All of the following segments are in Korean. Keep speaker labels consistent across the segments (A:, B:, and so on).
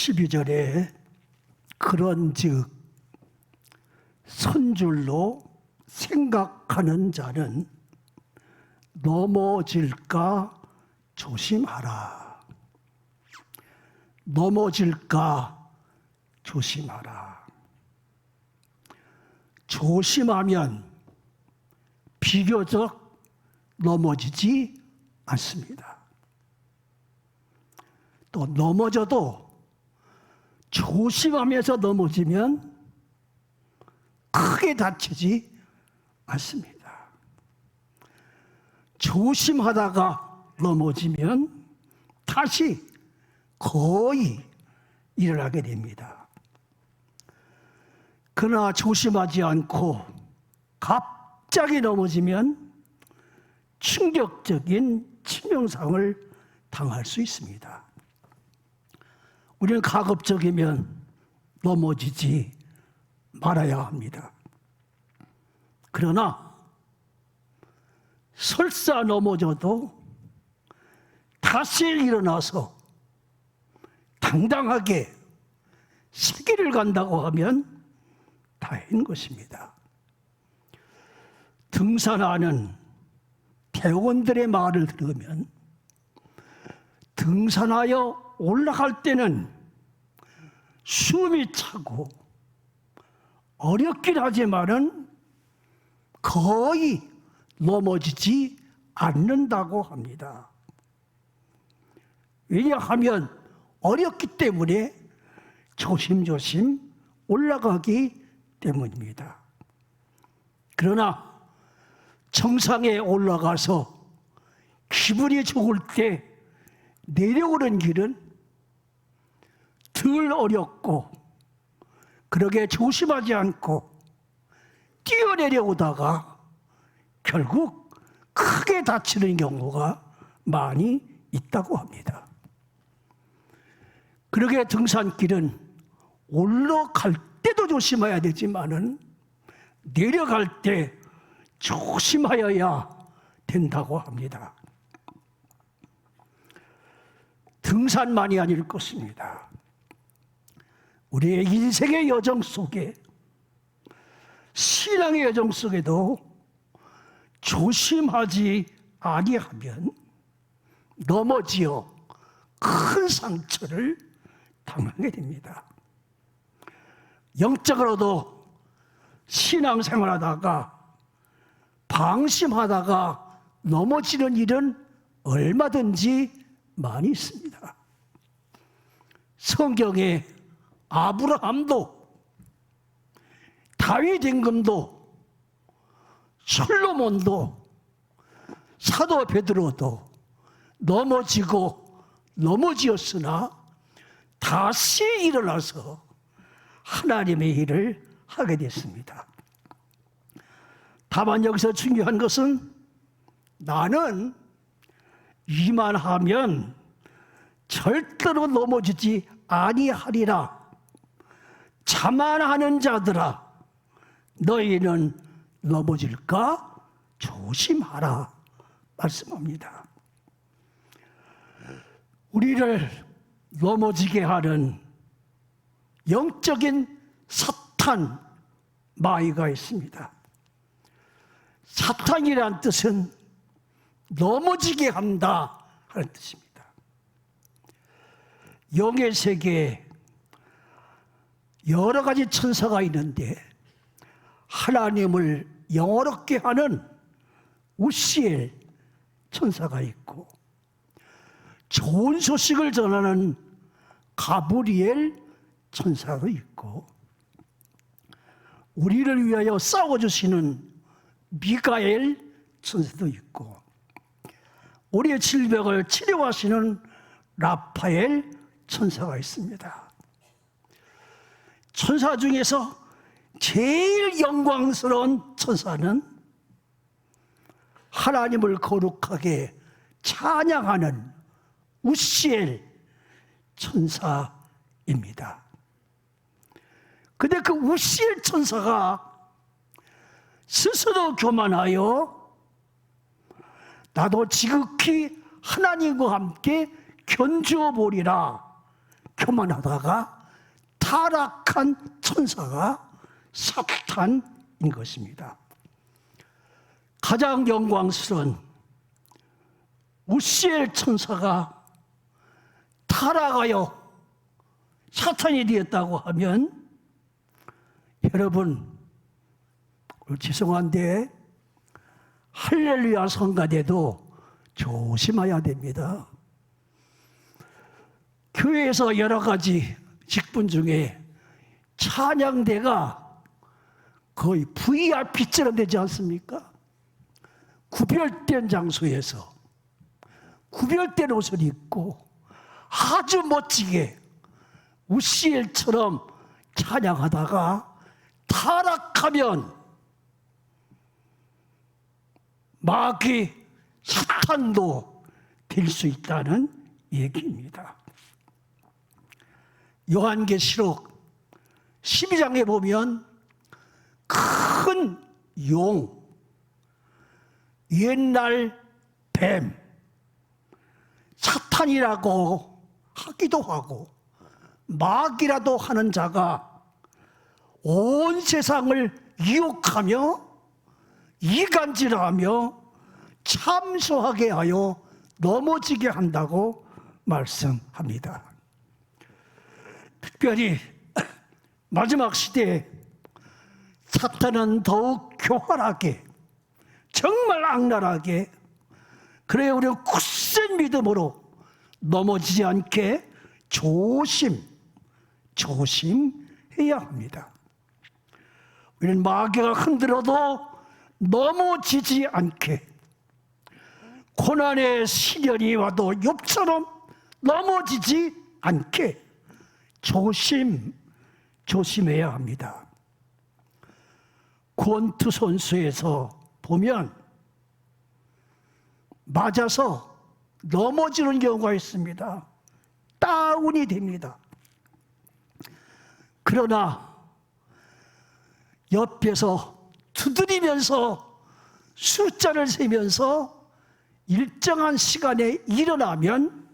A: 12절에 그런즉 선줄로 생각하는 자는 넘어질까 조심하라. 넘어질까 조심하라. 조심하면 비교적 넘어지지 않습니다. 또 넘어져도 조심하면서 넘어지면 크게 다치지 않습니다. 조심하다가 넘어지면 다시 거의 일어나게 됩니다. 그러나 조심하지 않고 갑자기 넘어지면 충격적인 치명상을 당할 수 있습니다. 우리는 가급적이면 넘어지지 말아야 합니다. 그러나 설사 넘어져도 다시 일어나서 당당하게 세계를 간다고 하면 다행인 것입니다. 등산하는 대원들의 말을 들으면 등산하여 올라갈 때는 숨이 차고 어렵긴 하지만은 거의 넘어지지 않는다고 합니다. 왜냐하면 어렵기 때문에 조심조심 올라가기 때문입니다. 그러나 정상에 올라가서 기분이 좋을 때 내려오는 길은 덜 어렵고 그러게 조심하지 않고 뛰어내려오다가 결국 크게 다치는 경우가 많이 있다고 합니다. 그러게 등산길은 올라갈 때도 조심해야 되지만은 내려갈 때 조심하여야 된다고 합니다. 등산만이 아닐 것입니다. 우리의 인생의 여정 속에, 신앙의 여정 속에도 조심하지 아니하면 넘어지어 큰 상처를 당하게 됩니다. 영적으로도 신앙생활하다가 방심하다가 넘어지는 일은 얼마든지 많이 있습니다. 성경에 아브라함도 다윗 임금도 솔로몬도 사도 베드로도 넘어지고 넘어지었으나 다시 일어나서 하나님의 일을 하게 됐습니다. 다만 여기서 중요한 것은 나는 이만 하면 절대로 넘어지지 아니하리라. 자만하는 자들아, 너희는 넘어질까 조심하라 말씀합니다. 우리를 넘어지게 하는 영적인 사탄 마귀가 있습니다. 사탄이란 뜻은 넘어지게 한다 하는 뜻입니다. 영의 세계에 여러 가지 천사가 있는데 하나님을 영어롭게 하는 우시엘 천사가 있고 좋은 소식을 전하는 가브리엘 천사도 있고 우리를 위하여 싸워주시는 미가엘 천사도 있고 우리의 질병을 치료하시는 라파엘 천사가 있습니다. 천사 중에서 제일 영광스러운 천사는 하나님을 거룩하게 찬양하는 우시엘 천사입니다. 근데 그 우시엘 천사가 스스로 교만하여 나도 지극히 하나님과 함께 견주어 보리라 교만하다가 타락한 천사가 사탄인 것입니다. 가장 영광스러운 우시엘 천사가 타락하여 사탄이 되었다고 하면, 여러분 죄송한데 할렐루야 성가대도 조심해야 됩니다. 교회에서 여러 가지 직분 중에 찬양대가 거의 VIP처럼 되지 않습니까? 구별된 장소에서 구별된 옷을 입고 아주 멋지게 우시엘처럼 찬양하다가 타락하면 마귀 사탄도 될 수 있다는 얘기입니다. 요한계시록 12장에 보면 큰 용, 옛날 뱀, 사탄이라고 하기도 하고 마귀라도 하는 자가 온 세상을 유혹하며 이간질하며 참소하게 하여 넘어지게 한다고 말씀합니다. 특별히 마지막 시대에 사탄은 더욱 교활하게, 정말 악랄하게, 그래 우리는 굳센 믿음으로 넘어지지 않게 조심해야 합니다. 우리는 마귀가 흔들어도 넘어지지 않게, 고난의 시련이 와도 욥처럼 넘어지지 않게 조심해야 합니다. 권투 선수에서 보면 맞아서 넘어지는 경우가 있습니다. 다운이 됩니다. 그러나 옆에서 두드리면서 숫자를 세면서 일정한 시간에 일어나면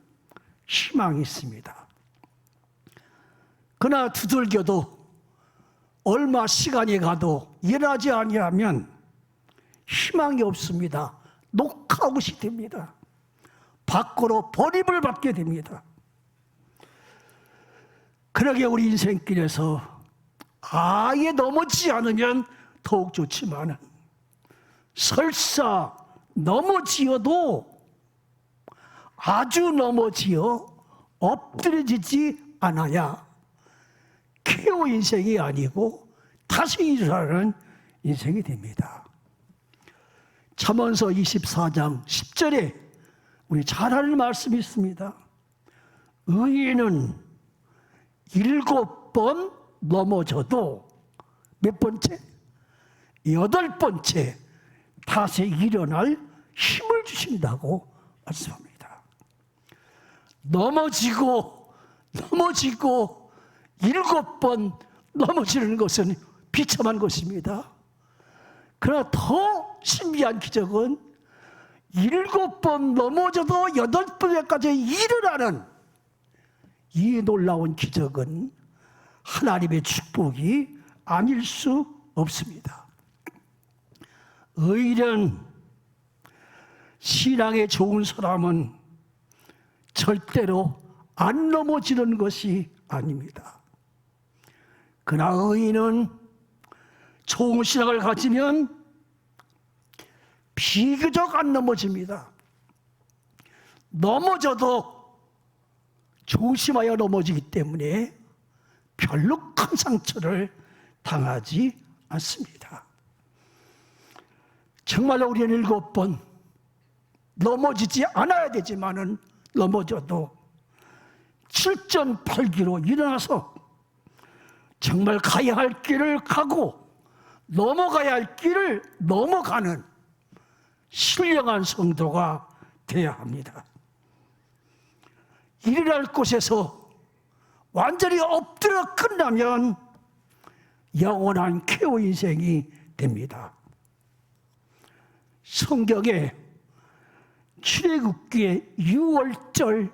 A: 희망이 있습니다. 그러나 두들겨도 얼마 시간이 가도 일어나지 아니하면 희망이 없습니다. 녹아웃이 됩니다. 밖으로 버림을 받게 됩니다. 그러게 우리 인생길에서 아예 넘어지지 않으면 더욱 좋지만, 설사 넘어지어도 아주 넘어지어 엎드려지지 않아야 KO 인생이 아니고 다시 일어나는 인생이 됩니다. 잠언서 24장 10절에 우리 잘 아는 말씀이 있습니다. 의인은 7번 넘어져도 몇 번째? 8번째 다시 일어날 힘을 주신다고 말씀합니다. 넘어지고 7번 넘어지는 것은 비참한 것입니다. 그러나 더 신비한 기적은 7번 넘어져도 8번까지 일어나는 이 놀라운 기적은 하나님의 축복이 아닐 수 없습니다. 의인은, 신앙에 좋은 사람은 절대로 안 넘어지는 것이 아닙니다. 그러나 의인은 좋은 신앙을 가지면 비교적 안 넘어집니다. 넘어져도 조심하여 넘어지기 때문에 별로 큰 상처를 당하지 않습니다. 정말로 우리는 7번 넘어지지 않아야 되지만은 넘어져도 7.8기로 일어나서 정말 가야 할 길을 가고 넘어가야 할 길을 넘어가는 신령한 성도가 되어야 합니다. 일어날 곳에서 완전히 엎드려 끝나면 영원한 KO 인생이 됩니다. 성경에 출애굽기에 유월절이라는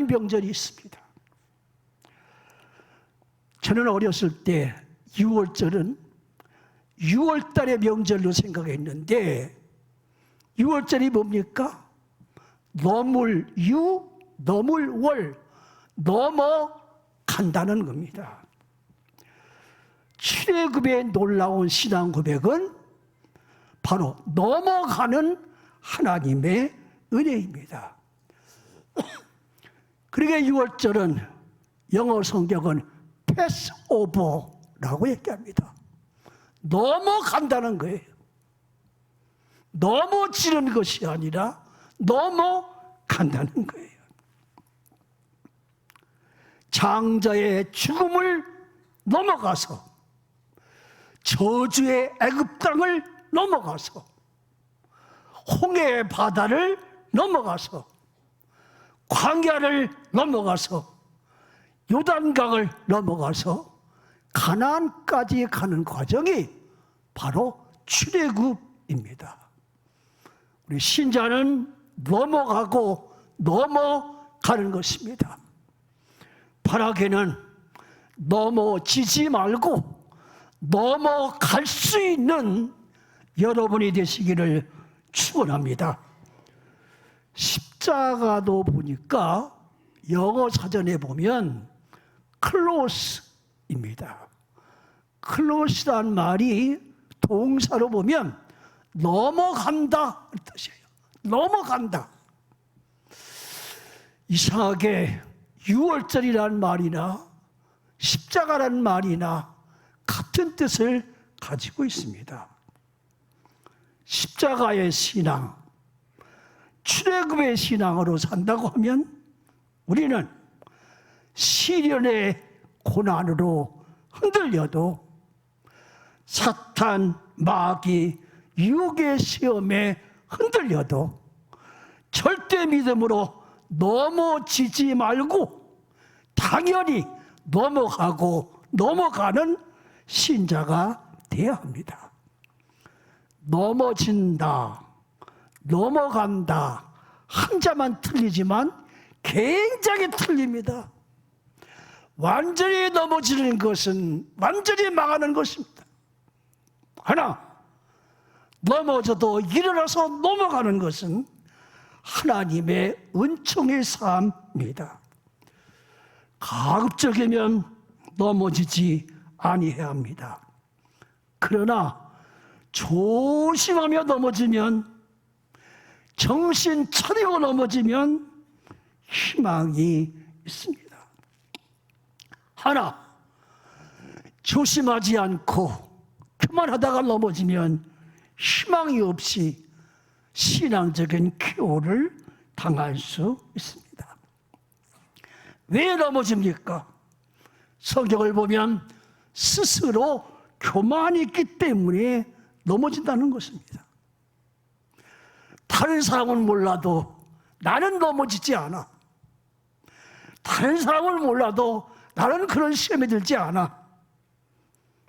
A: 명절이 있습니다. 저는 어렸을 때 6월절은 6월달의 명절로 생각했는데 6월절이 뭡니까? 넘을유, 넘을월, 넘어간다는 겁니다. 출애굽의 놀라운 신앙 고백은 바로 넘어가는 하나님의 은혜입니다. 그러게 6월절은 영어 성경은 패스오버라고 얘기합니다. 넘어간다는 거예요. 넘어지는 것이 아니라 넘어간다는 거예요. 장자의 죽음을 넘어가서 저주의 애굽 땅을 넘어가서 홍해의 바다를 넘어가서 광야를 넘어가서 요단강을 넘어가서 가나안까지 가는 과정이 바로 출애굽입니다. 우리 신자는 넘어가고 넘어가는 것입니다. 바라기는 넘어지지 말고 넘어갈 수 있는 여러분이 되시기를 축원합니다. 십자가도 보니까 영어 사전에 보면 close입니다. close란 말이 동사로 보면 넘어간다 그 뜻이에요. 넘어간다. 이상하게 6월절이라는 말이나 십자가라는 말이나 같은 뜻을 가지고 있습니다. 십자가의 신앙, 출애굽의 신앙으로 산다고 하면 우리는 시련의 고난으로 흔들려도 사탄, 마귀, 유혹의 시험에 흔들려도 절대 믿음으로 넘어지지 말고 당연히 넘어가고 넘어가는 신자가 되어야 합니다. 넘어진다, 넘어간다 한자만 틀리지만 굉장히 틀립니다. 완전히 넘어지는 것은 완전히 망하는 것입니다. 하나, 넘어져도 일어나서 넘어가는 것은 하나님의 은총의 삶입니다. 가급적이면 넘어지지 아니해야 합니다. 그러나 조심하며 넘어지면, 정신 차리고 넘어지면 희망이 있습니다. 하나, 조심하지 않고 그만하다가 넘어지면 희망이 없이 신앙적인 쾌오를 당할 수 있습니다. 왜 넘어집니까? 성경을 보면 스스로 교만이 있기 때문에 넘어진다는 것입니다. 다른 사람은 몰라도 나는 넘어지지 않아. 다른 사람을 몰라도 나는 그런 시험에 들지 않아.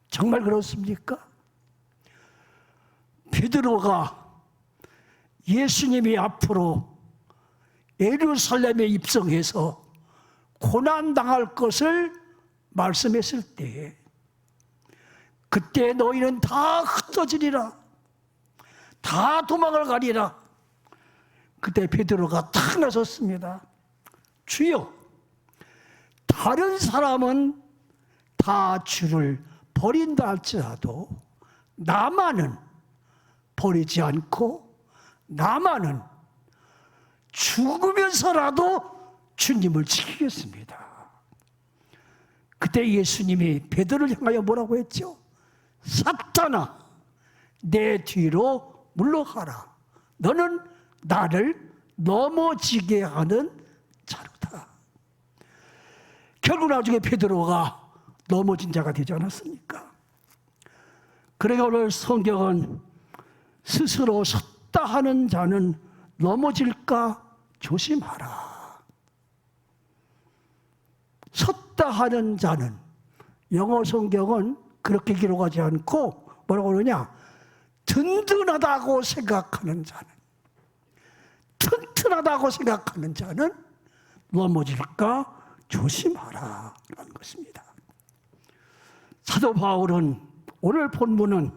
A: 정말 그렇습니까? 베드로가 예수님이 앞으로 예루살렘에 입성해서 고난당할 것을 말씀했을 때에 그때 너희는 다 흩어지리라, 다 도망을 가리라. 그때 베드로가 탁 나섰습니다. 주여, 다른 사람은 다 주를 버린다 할지라도 나만은 버리지 않고 나만은 죽으면서라도 주님을 지키겠습니다. 그때 예수님이 베드로를 향하여 뭐라고 했죠? 사탄아, 내 뒤로 물러가라. 너는 나를 넘어지게 하는 자로다. 결국 나중에 베드로가 넘어진 자가 되지 않았습니까? 그러니까 오늘 성경은 스스로 섰다 하는 자는 넘어질까 조심하라. 섰다 하는 자는, 영어 성경은 그렇게 기록하지 않고 뭐라고 그러냐? 든든하다고 생각하는 자는, 튼튼하다고 생각하는 자는 넘어질까 조심하라 라는 것입니다. 사도 바울은 오늘 본문은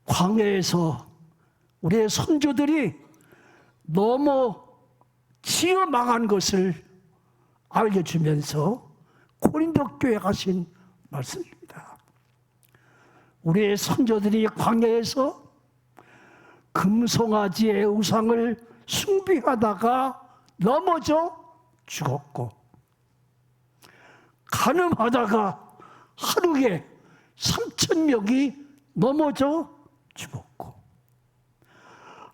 A: 광야에서 우리의 선조들이 너무 지어 망한 것을 알려주면서 고린도 교회에 가신 말씀입니다. 우리의 선조들이 광야에서 금송아지의 우상을 숭배하다가 넘어져 죽었고, 간음하다가 하루에 3,000명이 넘어져 죽었고,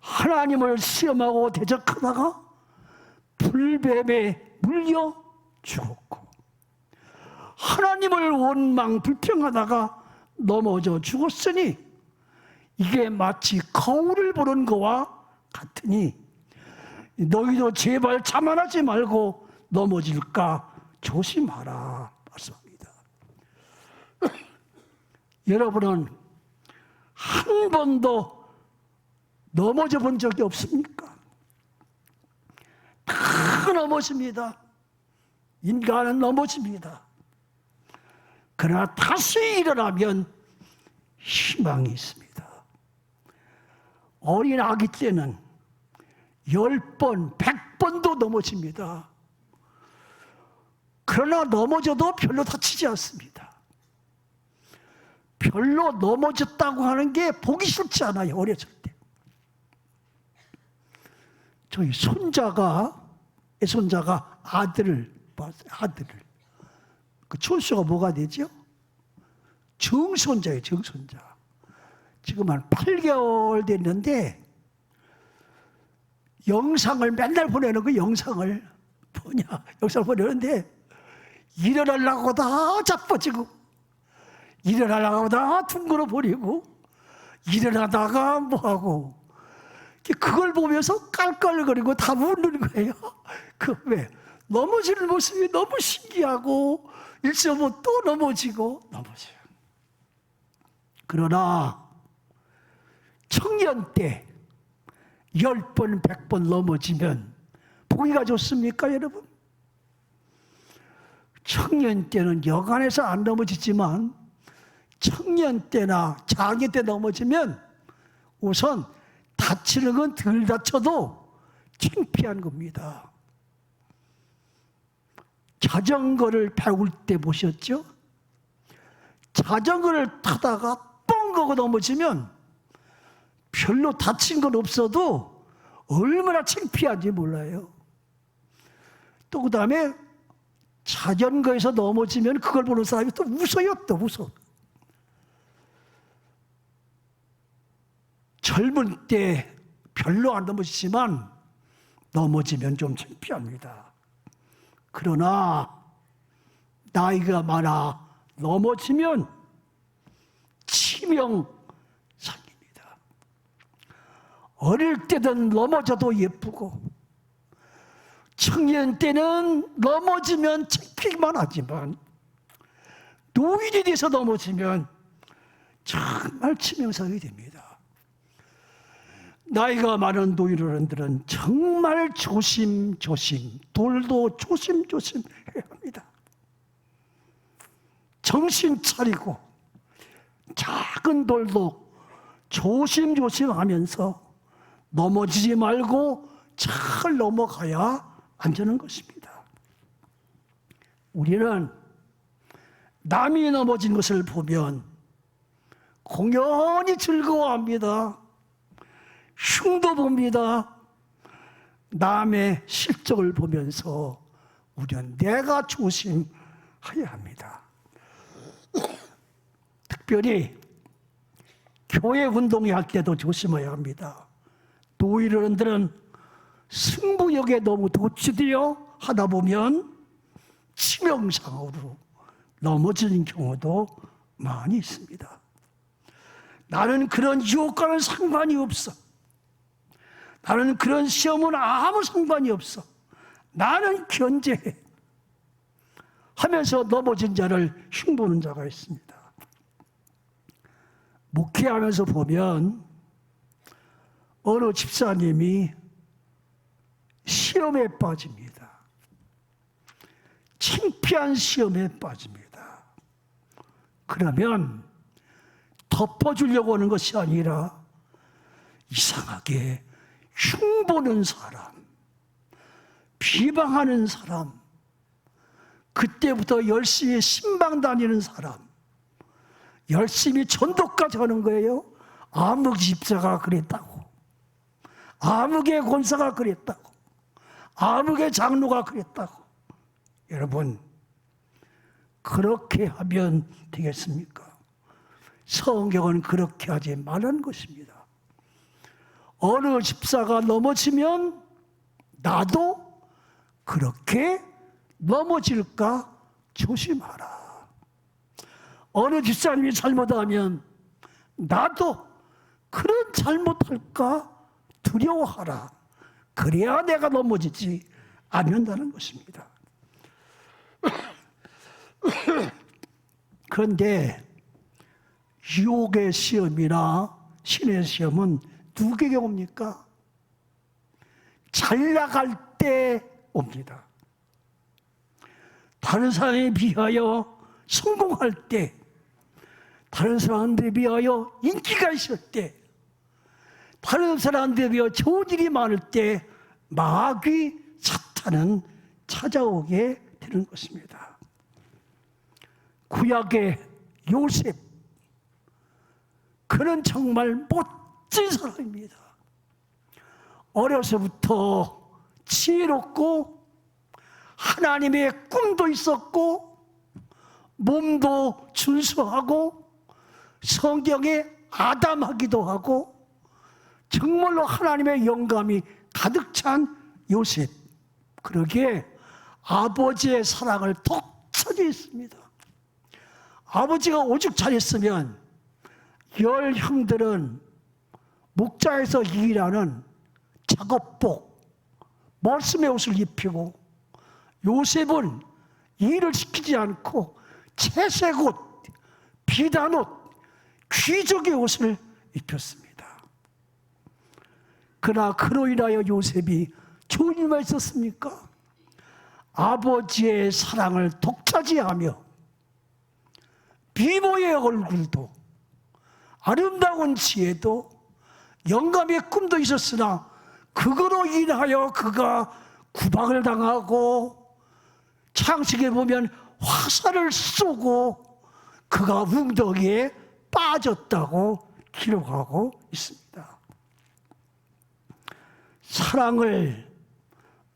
A: 하나님을 시험하고 대적하다가 불뱀에 물려 죽었고, 하나님을 원망 불평하다가 넘어져 죽었으니 이게 마치 거울을 보는 것과 같으니 너희도 제발 자만하지 말고 넘어질까 조심하라 말씀합니다. 여러분은 한 번도 넘어져 본 적이 없습니까? 다 넘어집니다. 인간은 넘어집니다. 그러나 다시 일어나면 희망이 있습니다. 어린 아기 때는 10번, 100번도 넘어집니다. 그러나 넘어져도 별로 다치지 않습니다. 별로 넘어졌다고 하는 게 보기 싫지 않아요, 어렸을 때. 저희 애손자가 아들을 봤어요, 아들을. 그 출소가 뭐가 되죠? 정손자예요, 정손자. 지금 한 8개월 됐는데 영상을 맨날 보내는 거, 영상을 보내는데 일어나려고 다 자빠지고 일어나려고 다 둥그러 버리고 일어나다가 뭐하고, 그걸 보면서 깔깔거리고 다 웃는 거예요. 왜? 넘어지는 모습이 너무 신기하고 일시적으로 또 넘어져요. 그러나 청년 때 10번, 100번 넘어지면 보기가 좋습니까, 여러분? 청년 때는 여간해서 안 넘어지지만 청년 때나 장애 때 넘어지면 우선 다치는 건 덜 다쳐도 창피한 겁니다. 자전거를 배울 때 보셨죠? 자전거를 타다가 뻥 하고 넘어지면 별로 다친 건 없어도 얼마나 창피한지 몰라요. 또 그 다음에 자전거에서 넘어지면 그걸 보는 사람이 또 웃어요. 또 웃어. 젊은 때 별로 안 넘어지지만 넘어지면 좀 창피합니다. 그러나 나이가 많아 넘어지면 치명상입니다. 어릴 때는 넘어져도 예쁘고 청년 때는 넘어지면 창피만 하지만 노인이 돼서 넘어지면 정말 치명상이 됩니다. 나이가 많은 노인어른들은 정말 조심조심, 돌도 조심조심 해야 합니다. 정신 차리고 작은 돌도 조심조심 하면서 넘어지지 말고 잘 넘어가야 안전한 것입니다. 우리는 남이 넘어진 것을 보면 공연히 즐거워합니다. 흉도 봅니다. 남의 실적을 보면서 우리는 내가 조심해야 합니다. 특별히 교회 운동회 할 때도 조심해야 합니다. 노인어른들은 승부욕에 너무 도취되어 하다 보면 치명상으로 넘어지는 경우도 많이 있습니다. 나는 그런 유혹과는 상관이 없어. 나는 그런 시험은 아무 상관이 없어. 나는 견제해. 하면서 넘어진 자를 흉보는 자가 있습니다. 목회하면서 보면 어느 집사님이 시험에 빠집니다. 창피한 시험에 빠집니다. 그러면 덮어주려고 하는 것이 아니라 이상하게 흉보는 사람, 비방하는 사람, 그때부터 열심히 신방 다니는 사람, 열심히 전도까지 하는 거예요. 암흑 집사가 그랬다고, 암흑의 권사가 그랬다고, 암흑의 장로가 그랬다고. 여러분, 그렇게 하면 되겠습니까? 성경은 그렇게 하지 말라는 것입니다. 어느 집사가 넘어지면 나도 그렇게 넘어질까 조심하라. 어느 집사님이 잘못하면 나도 그런 잘못할까 두려워하라. 그래야 내가 넘어지지 않는다는 것입니다. 그런데 유혹의 시험이나 신의 시험은 누구에게 옵니까? 잘 나갈 때 옵니다. 다른 사람에 비하여 성공할 때, 다른 사람들에 비하여 인기가 있을 때, 다른 사람들에 비하여 좋은 일이 많을 때 마귀 사탄은 찾아오게 되는 것입니다. 구약의 요셉, 그는 정말 멋진 사람입니다. 어려서부터 지혜롭고 하나님의 꿈도 있었고 몸도 준수하고 성경에 아담하기도 하고 정말로 하나님의 영감이 가득 찬 요셉. 그러기에 아버지의 사랑을 독차지 했습니다. 아버지가 오죽 잘했으면 10 형들은 목자에서 일하는 작업복, 머슴의 옷을 입히고 요셉은 일을 시키지 않고 채색옷, 비단옷, 귀족의 옷을 입혔습니다. 그러나 그로 인하여 요셉이 좋은 일만 있었습니까? 아버지의 사랑을 독차지하며 비모의 얼굴도 아름다운 지혜도 영감의 꿈도 있었으나 그거로 인하여 그가 구박을 당하고 창식에 보면 화살을 쏘고 그가 웅덩이에 빠졌다고 기록하고 있습니다. 사랑을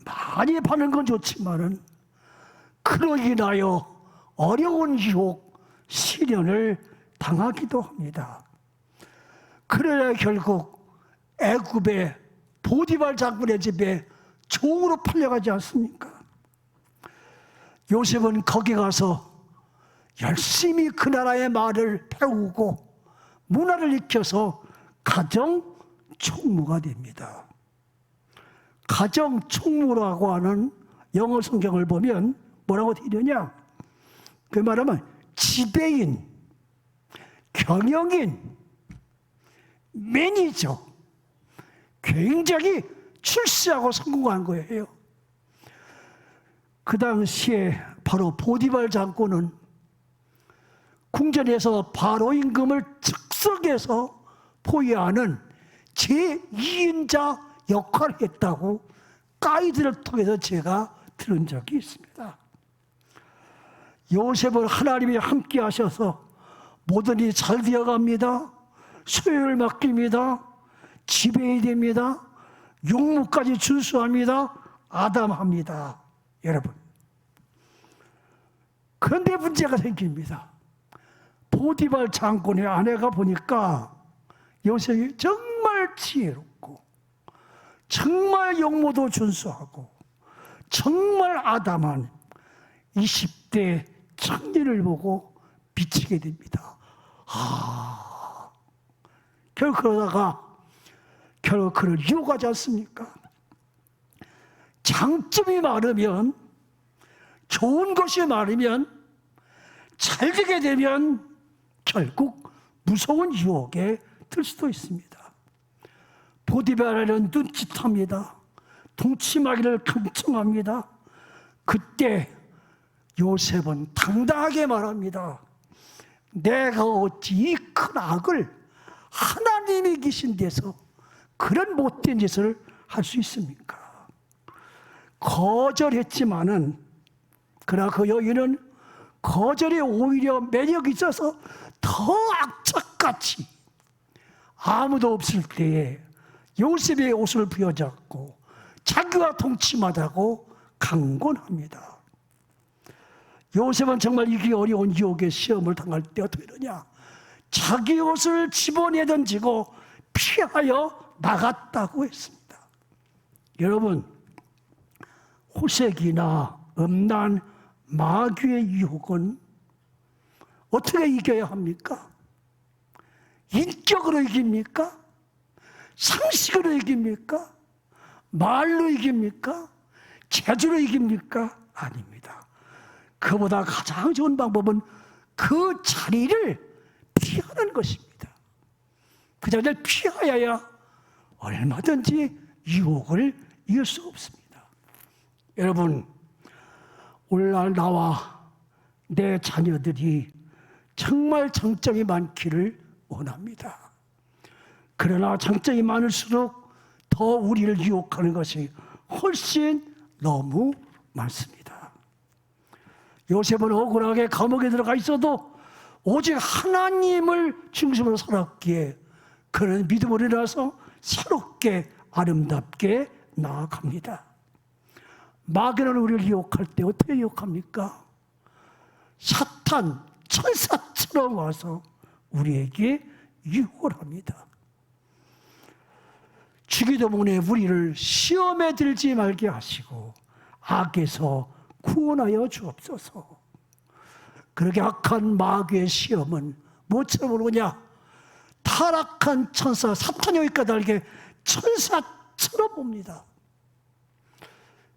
A: 많이 받는 건 좋지만은 그로 인하여 어려운 유혹, 시련을 당하기도 합니다. 그래야 결국 애굽의 보디발 장군의 집에 종으로 팔려가지 않습니까? 요셉은 거기 가서 열심히 그 나라의 말을 배우고 문화를 익혀서 가정 총무가 됩니다. 가정 총무라고 하는 영어 성경을 보면 뭐라고 되느냐? 그 말하면 지배인, 경영인, 매니저, 굉장히 출세하고 성공한 거예요. 그 당시에 바로 보디발 장군은 궁전에서 바로 임금을 즉석에서 포위하는 제2인자 역할을 했다고 가이드를 통해서 제가 들은 적이 있습니다. 요셉을 하나님이 함께 하셔서 모든 일이 잘 되어갑니다. 소유를 맡깁니다. 지배해야 됩니다. 용무까지 준수합니다. 아담합니다. 여러분, 그런데 문제가 생깁니다. 보디발 장군의 아내가 보니까 요셉이 정말 지혜롭고 정말 용모도 준수하고 정말 아담한 20대 청년을 보고 미치게 됩니다. 결국 그러다가 결국 그를 유혹하지 않습니까? 장점이 많으면, 좋은 것이 많으면, 잘 되게 되면 결국 무서운 유혹에 들 수도 있습니다. 보디발은 눈짓합니다. 동치마기를 경청합니다. 그때 요셉은 당당하게 말합니다. 내가 어찌 이 큰 악을 하나님이 계신 데서 그런 못된 짓을 할 수 있습니까? 거절했지만은 그러나 그 여인은 거절에 오히려 매력이 있어서 더 악착같이 아무도 없을 때에 요셉의 옷을 부여잡고 자기와 동침하다고 강권합니다. 요셉은 정말 이기 어려운 유혹의 시험을 당할 때 어떻게 되냐? 자기 옷을 집어내던지고 피하여 나갔다고 했습니다. 여러분, 호색이나 음란, 마귀의 유혹은 어떻게 이겨야 합니까? 인격으로 이깁니까? 상식으로 이깁니까? 말로 이깁니까? 재주로 이깁니까? 아닙니다. 그보다 가장 좋은 방법은 그 자리를 피하는 것입니다. 그 자리를 피하여야 얼마든지 유혹을 이길 수 없습니다. 여러분, 오늘날 나와 내 자녀들이 정말 장점이 많기를 원합니다. 그러나 장점이 많을수록 더 우리를 유혹하는 것이 훨씬 너무 많습니다. 요셉은 억울하게 감옥에 들어가 있어도 오직 하나님을 중심으로 살았기에 그는 믿음으로 일어나서 새롭게 아름답게 나아갑니다. 마귀는 우리를 유혹할 때 어떻게 유혹합니까? 사탄, 천사처럼 와서 우리에게 유혹을 합니다. 주기도문에 우리를 시험에 들지 말게 하시고 악에서 구원하여 주옵소서. 그렇게 악한 마귀의 시험은 뭐처럼 오냐? 타락한 천사, 사탄이 여기까지 달게 천사처럼 옵니다.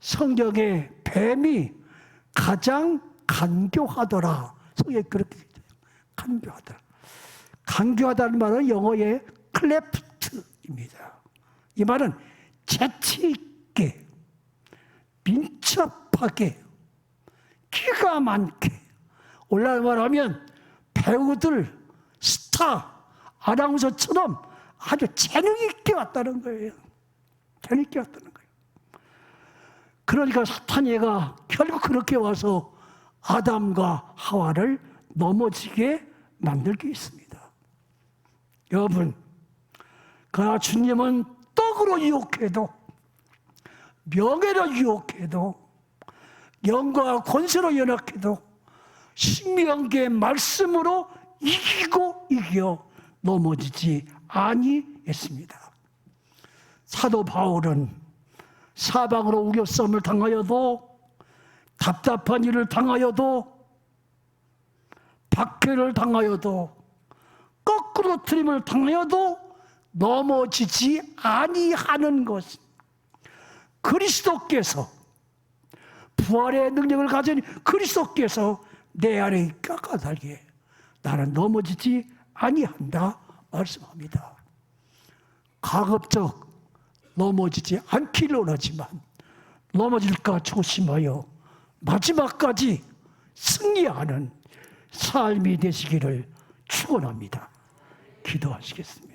A: 성경에 뱀이 가장 간교하더라. 성경에 그렇게 되죠. 간교하더라. 간교하다는 말은 영어의 클래프트입니다. 이 말은 재치 있게, 민첩하게, 기가 많게. 오늘날 말하면 배우들, 스타, 아나운서처럼 아주 재능 있게 왔다는 거예요. 재능 있게 왔다는 거예요. 그러니까 사탄이가 결국 그렇게 와서 아담과 하와를 넘어지게 만들게 있습니다. 여러분, 그러나 주님은 떡으로 유혹해도, 명예로 유혹해도, 영광과 권세로 연합해도 신명기의 말씀으로 이기고 이겨 넘어지지 아니했습니다. 사도 바울은 사방으로 우겨싸움을 당하여도, 답답한 일을 당하여도, 박해를 당하여도, 거꾸로 트림을 당하여도 넘어지지 아니하는 것은 그리스도께서, 부활의 능력을 가진 그리스도께서 내 안에 깎아달게 나는 넘어지지 아니한다 말씀합니다. 가급적 넘어지지 않기를 원하지만 넘어질까 조심하여 마지막까지 승리하는 삶이 되시기를 축원합니다. 기도하시겠습니다.